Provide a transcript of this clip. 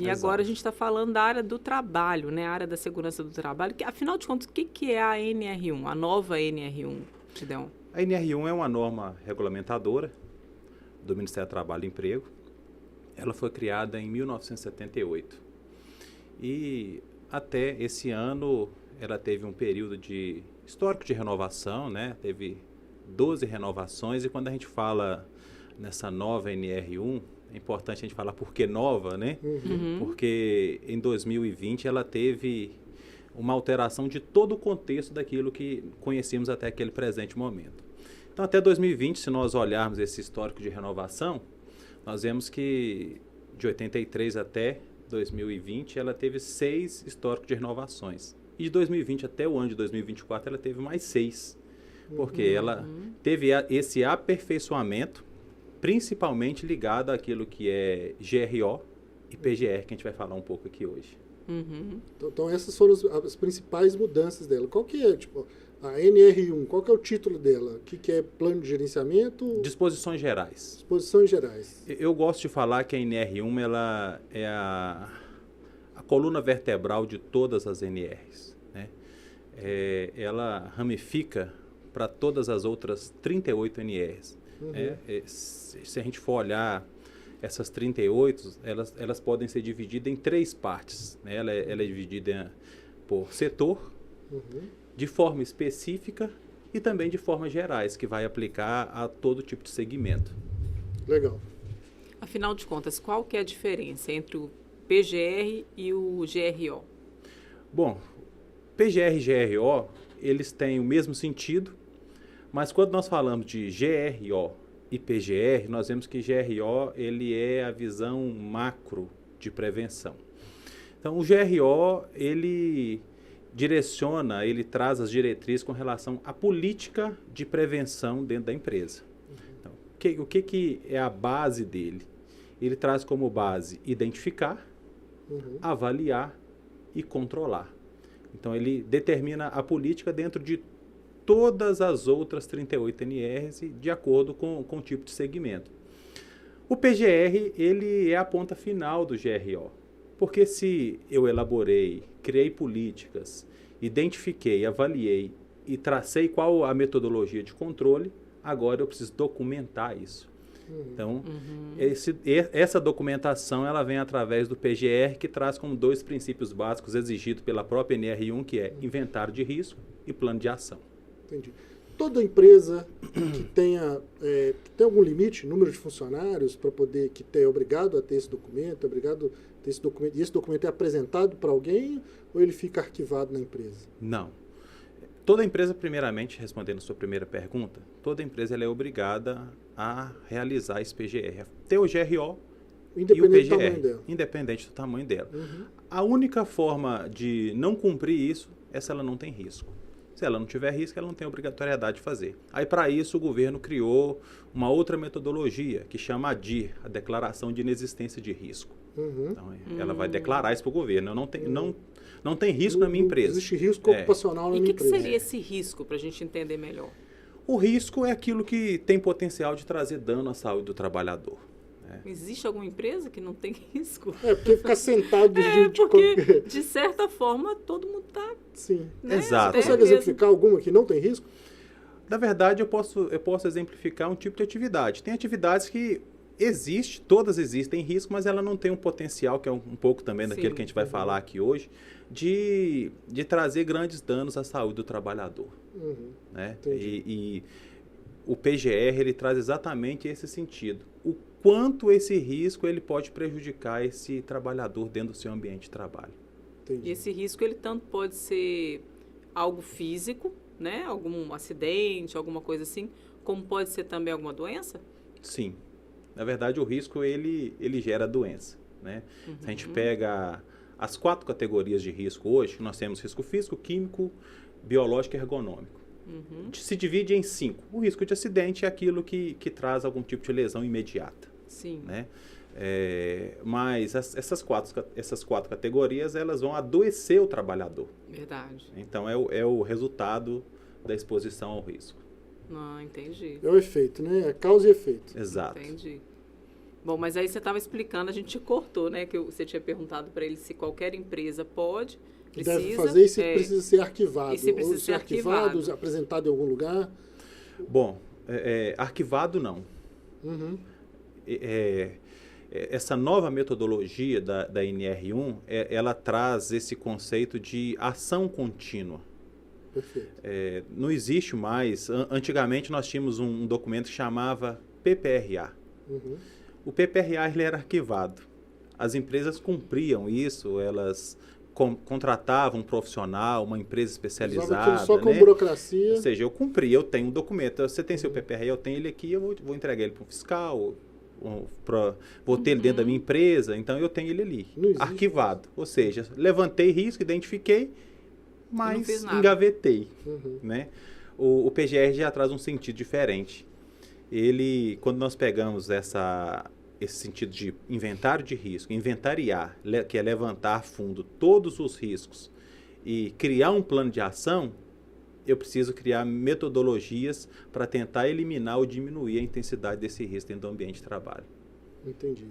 E Exato. agora a gente está falando da área do trabalho, né? A área da segurança do trabalho. Que, afinal de contas, o que é a NR1, a nova NR1, Gideon? A NR1 é uma norma regulamentadora do Ministério do Trabalho e Emprego. Ela foi criada em 1978. E até esse ano ela teve um período de histórico de renovação, né? Teve 12 renovações, e quando a gente fala nessa nova NR1, é importante a gente falar por que nova, né? Porque em 2020 ela teve uma alteração de todo o contexto daquilo que conhecíamos até aquele presente momento. Então, até 2020, se nós olharmos esse histórico de renovação, nós vemos que de 83 até 2020 ela teve 6 históricos de renovações. E de 2020 até o ano de 2024 ela teve mais 6. Porque ela teve esse aperfeiçoamento, principalmente ligado àquilo que é GRO e PGR, que a gente vai falar um pouco aqui hoje. Então essas foram as principais mudanças dela. Qual que é, tipo, a NR1, qual que é o título dela? O que é plano de gerenciamento? Disposições gerais. Disposições gerais. Eu gosto de falar que a NR1 ela é a coluna vertebral de todas as NRs, né? Ela ramifica para todas as outras 38 NRs. Se a gente for olhar essas 38, elas podem ser divididas em 3 partes, né? Ela é dividida por setor, de forma específica e também de formas gerais, que vai aplicar a todo tipo de segmento. Legal. Afinal de contas, qual que é a diferença entre o PGR e o GRO? Bom, PGR e GRO, eles têm o mesmo sentido, mas quando nós falamos de GRO e PGR, nós vemos que GRO ele é a visão macro de prevenção. Então, o GRO, ele direciona, ele traz as diretrizes com relação à política de prevenção dentro da empresa. Então, o que é a base dele? Ele traz como base identificar, avaliar e controlar. Então, ele determina a política dentro de todas as outras 38 NRs de acordo com o tipo de segmento. O PGR, ele é a ponta final do GRO, porque se eu elaborei, criei políticas, identifiquei, avaliei e tracei qual a metodologia de controle, agora eu preciso documentar isso. Então, essa documentação ela vem através do PGR, que traz como 2 princípios básicos exigidos pela própria NR1, que é inventário de risco e plano de ação. Entendi. Toda empresa que tenha que tem algum limite, número de funcionários, para poder, que é obrigado a ter esse documento, e esse documento é apresentado para alguém ou ele fica arquivado na empresa? Não. Toda empresa, primeiramente, respondendo a sua primeira pergunta, toda empresa ela é obrigada a realizar esse PGR, ter o GRO e o PGR, independente do tamanho dela. A única forma de não cumprir isso é se ela não tem risco. Se ela não tiver risco, ela não tem obrigatoriedade de fazer. Aí, para isso, o governo criou uma outra metodologia, que chama a DIR, a Declaração de Inexistência de Risco. Então, ela vai declarar isso para o governo. Não tem risco na minha empresa. Existe risco ocupacional na minha empresa. E o que seria esse risco, para a gente entender melhor? O risco é aquilo que tem potencial de trazer dano à saúde do trabalhador. Existe alguma empresa que não tem risco? Porque ficar sentado... porque, de certa forma, todo mundo está... Sim. Né? Exato. Você consegue exemplificar alguma que não tem risco? Na verdade, eu posso exemplificar um tipo de atividade. Tem atividades que todas existem risco, mas ela não tem um potencial, que é um pouco também daquilo que a gente vai falar aqui hoje, de trazer grandes danos à saúde do trabalhador. Né? E o PGR ele traz exatamente esse sentido. O quanto esse risco ele pode prejudicar esse trabalhador dentro do seu ambiente de trabalho. Entendi. E esse risco ele tanto pode ser algo físico, né? Algum acidente, alguma coisa assim, como pode ser também alguma doença? Sim. Na verdade, o risco ele gera doença. Né? Se a gente pega as 4 categorias de risco hoje, nós temos risco físico, químico, biológico e ergonômico. Se divide em 5. O risco de acidente é aquilo que traz algum tipo de lesão imediata. Sim. Né? Mas essas quatro categorias elas vão adoecer o trabalhador. Verdade. Então é o resultado da exposição ao risco. Entendi. É o efeito, né? É causa e efeito. Exato. Entendi. Bom, mas aí você estava explicando, a gente te cortou, né? Que você tinha perguntado para ele se qualquer empresa pode, precisa. Deve fazer e se precisa ser arquivado. E se precisa ser arquivado. Apresentado em algum lugar. Bom, arquivado não. Uhum. Essa nova metodologia da NR1, ela traz esse conceito de ação contínua. Perfeito. Não existe mais. Antigamente nós tínhamos um documento que chamava PPRA. Uhum. O PPRA ele era arquivado. As empresas cumpriam isso, elas contratavam um profissional, uma empresa especializada. Só com burocracia. Ou seja, eu cumpri, eu tenho um documento. Você tem seu PPRA, eu tenho ele aqui, eu vou entregar ele para um fiscal, vou ter ele dentro da minha empresa, então eu tenho ele ali, arquivado. Ou seja, levantei risco, identifiquei, mas engavetei. Uhum. Né? O PGR já traz um sentido diferente. Quando nós pegamos esse sentido de inventário de risco, inventariar, que é levantar a fundo todos os riscos e criar um plano de ação, eu preciso criar metodologias para tentar eliminar ou diminuir a intensidade desse risco dentro do ambiente de trabalho. Entendi.